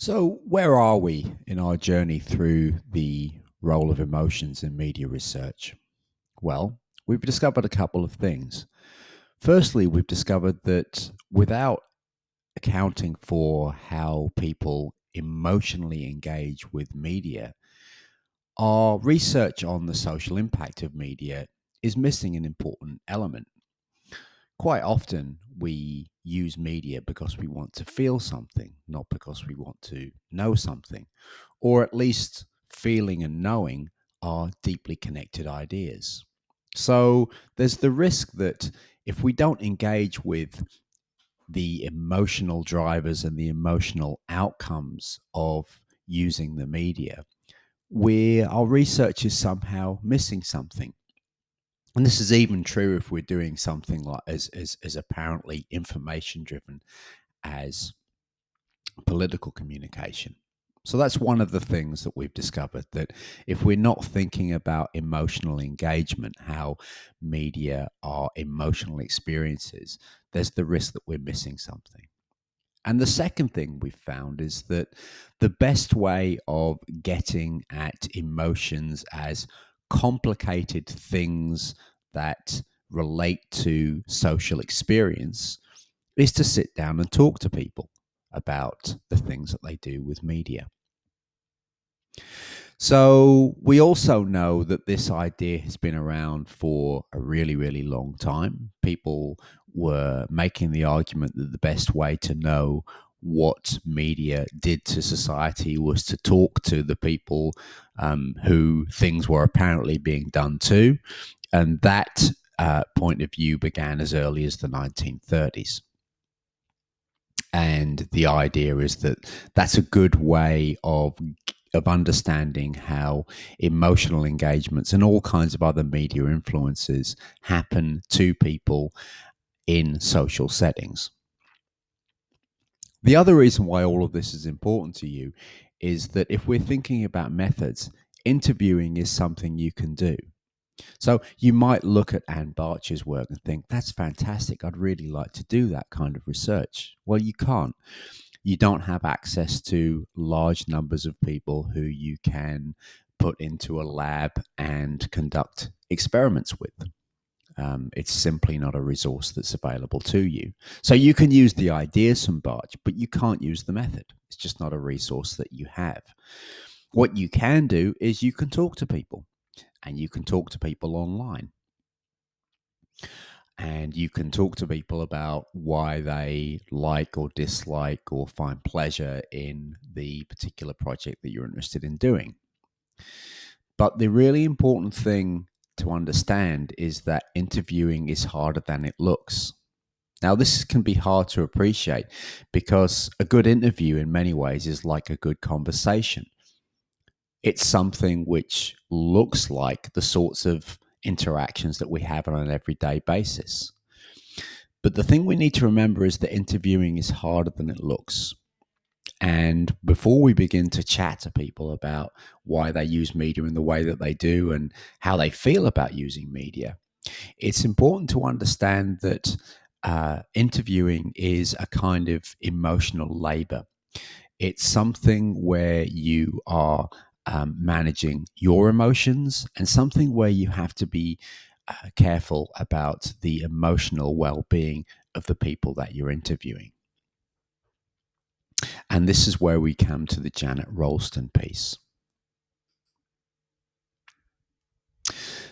So, where are we in our journey through the role of emotions in media research? Well, we've discovered a couple of things. Firstly, we've discovered that without accounting for how people emotionally engage with media, our research on the social impact of media is missing an important element. Quite often, we use media because we want to feel something, not because we want to know something, or at least feeling and knowing are deeply connected ideas. So there's the risk that if we don't engage with the emotional drivers and the emotional outcomes of using the media, our research is somehow missing something. And this is even true if we're doing something like as apparently information driven as political communication. So that's one of the things that we've discovered, that if we're not thinking about emotional engagement, how media are emotional experiences, there's the risk that we're missing something. And the second thing we've found is that the best way of getting at emotions as complicated things that relate to social experience is to sit down and talk to people about the things that they do with media. So we also know that this idea has been around for a really, really long time. People were making the argument that the best way to know what media did to society was to talk to the people who things were apparently being done to. And that point of view began as early as the 1930s. And the idea is that that's a good way of understanding how emotional engagements and all kinds of other media influences happen to people in social settings. The other reason why all of this is important to you is that if we're thinking about methods, interviewing is something you can do. So you might look at Anne Barcher's work and think, that's fantastic. I'd really like to do that kind of research. Well, you can't. You don't have access to large numbers of people who you can put into a lab and conduct experiments with. It's simply not a resource that's available to you. So you can use the ideas from Barch, but you can't use the method. It's just not a resource that you have. What you can do is you can talk to people, and you can talk to people online. And you can talk to people about why they like or dislike or find pleasure in the particular project that you're interested in doing. But the really important thing to understand is that interviewing is harder than it looks. Now, this can be hard to appreciate because a good interview in many ways is like a good conversation. It's something which looks like the sorts of interactions that we have on an everyday basis. But the thing we need to remember is that interviewing is harder than it looks. And before we begin to chat to people about why they use media in the way that they do and how they feel about using media, it's important to understand that interviewing is a kind of emotional labor. It's something where you are managing your emotions and something where you have to be careful about the emotional well-being of the people that you're interviewing. And this is where we come to the Janet Roulston piece.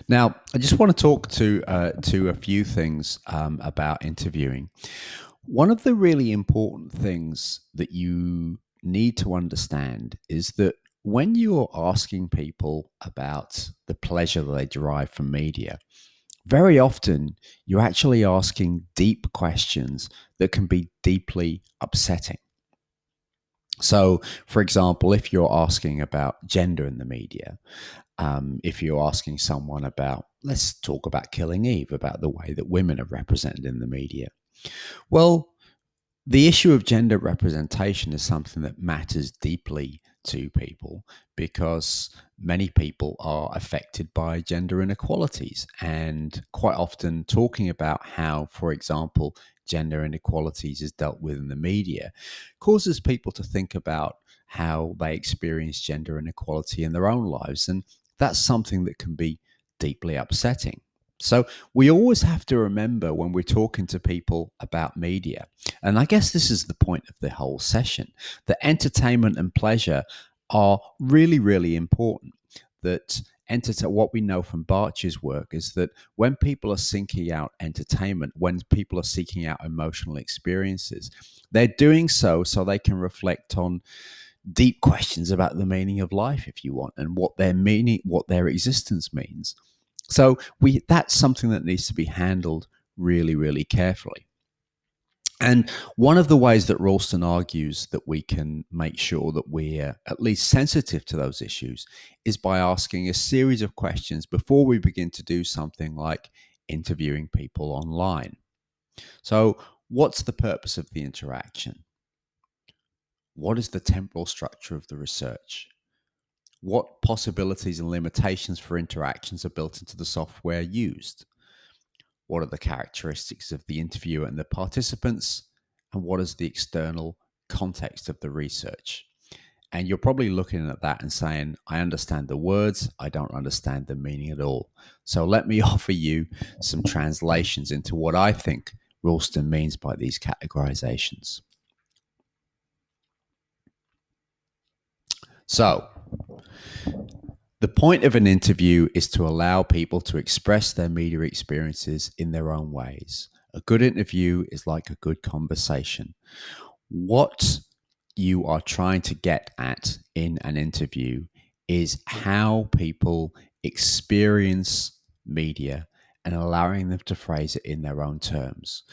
Now, I just want to talk to a few things about interviewing. One of the really important things that you need to understand is that when you're asking people about the pleasure that they derive from media, very often you're actually asking deep questions that can be deeply upsetting. So, for example, if you're asking about gender in the media, if you're asking someone about, let's talk about Killing Eve, about the way that women are represented in the media. Well, the issue of gender representation is something that matters deeply to people because many people are affected by gender inequalities. And quite often, talking about how, for example, gender inequalities is dealt with in the media causes people to think about how they experience gender inequality in their own lives. And that's something that can be deeply upsetting. So we always have to remember when we're talking to people about media, and I guess this is the point of the whole session, that entertainment and pleasure are really, really important. That what we know from Bartsch's work is that when people are seeking out entertainment, when people are seeking out emotional experiences, they're doing so they can reflect on deep questions about the meaning of life, if you want, and what their existence means. So that's something that needs to be handled really, really carefully. And one of the ways that Ralston argues that we can make sure that we're at least sensitive to those issues is by asking a series of questions before we begin to do something like interviewing people online. So, what's the purpose of the interaction? What is the temporal structure of the research? What possibilities and limitations for interactions are built into the software used? What are the characteristics of the interviewer and the participants? And what is the external context of the research? And you're probably looking at that and saying, I understand the words, I don't understand the meaning at all. So let me offer you some translations into what I think Roulston means by these categorizations. So, the point of an interview is to allow people to express their media experiences in their own ways. A good interview is like a good conversation. What you are trying to get at in an interview is how people experience media and allowing them to phrase it in their own terms.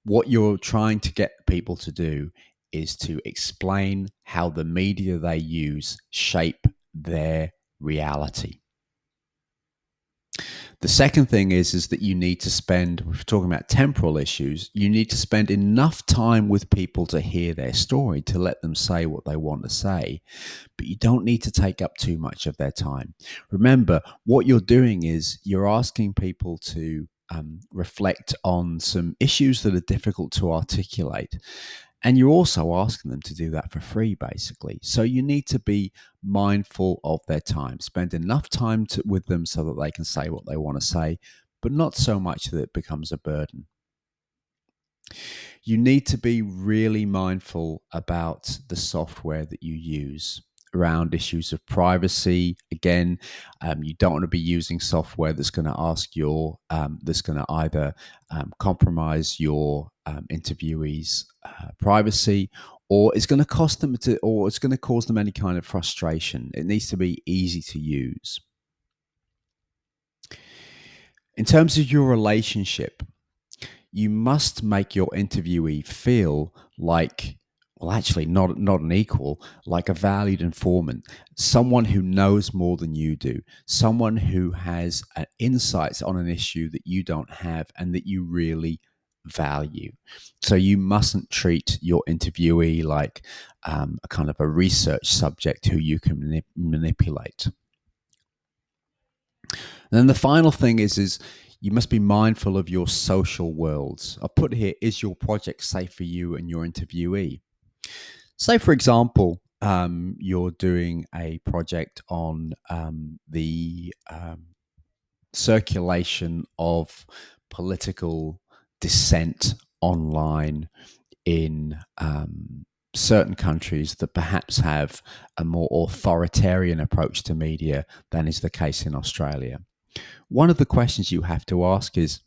What you're trying to get people to do is to explain how the media they use shape their reality. The second thing is that you need to spend, if we're talking about temporal issues, you need to spend enough time with people to hear their story, to let them say what they want to say, but you don't need to take up too much of their time. Remember, what you're doing is you're asking people to reflect on some issues that are difficult to articulate. And you're also asking them to do that for free, basically. So you need to be mindful of their time. Spend enough time with them so that they can say what they want to say, but not so much that it becomes a burden. You need to be really mindful about the software that you use around issues of privacy. Again, you don't want to be using software that's going to ask that's going to either compromise your interviewees' privacy, or it's going to cost them or it's going to cause them any kind of frustration. It needs to be easy to use. In terms of your relationship, you must make your interviewee feel like, well, actually, not an equal, like a valued informant, someone who knows more than you do, someone who has insights on an issue that you don't have and that you really value. So you mustn't treat your interviewee like a kind of a research subject who you can manipulate. And then the final thing is you must be mindful of your social worlds. I've put here, is your project safe for you and your interviewee? Say, for example, you're doing a project on the circulation of political dissent online in certain countries that perhaps have a more authoritarian approach to media than is the case in Australia. One of the questions you have to ask is,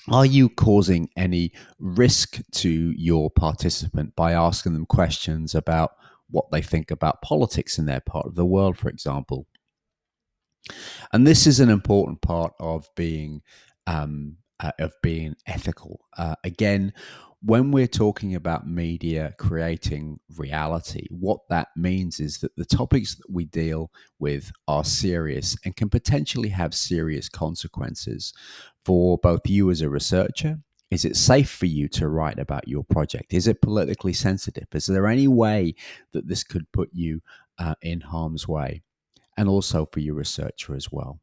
are you causing any risk to your participant by asking them questions about what they think about politics in their part of the world, for example? And this is an important part of being ethical. Again, when we're talking about media creating reality, what that means is that the topics that we deal with are serious and can potentially have serious consequences for both you as a researcher. Is it safe for you to write about your project? Is it politically sensitive? Is there any way that this could put you in harm's way? And also for your researcher as well.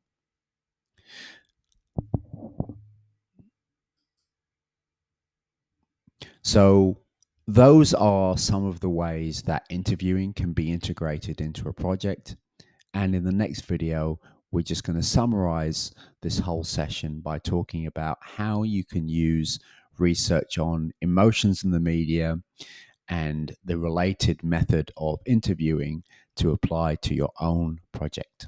So, those are some of the ways that interviewing can be integrated into a project. And in the next video, we're just going to summarize this whole session by talking about how you can use research on emotions in the media and the related method of interviewing to apply to your own project.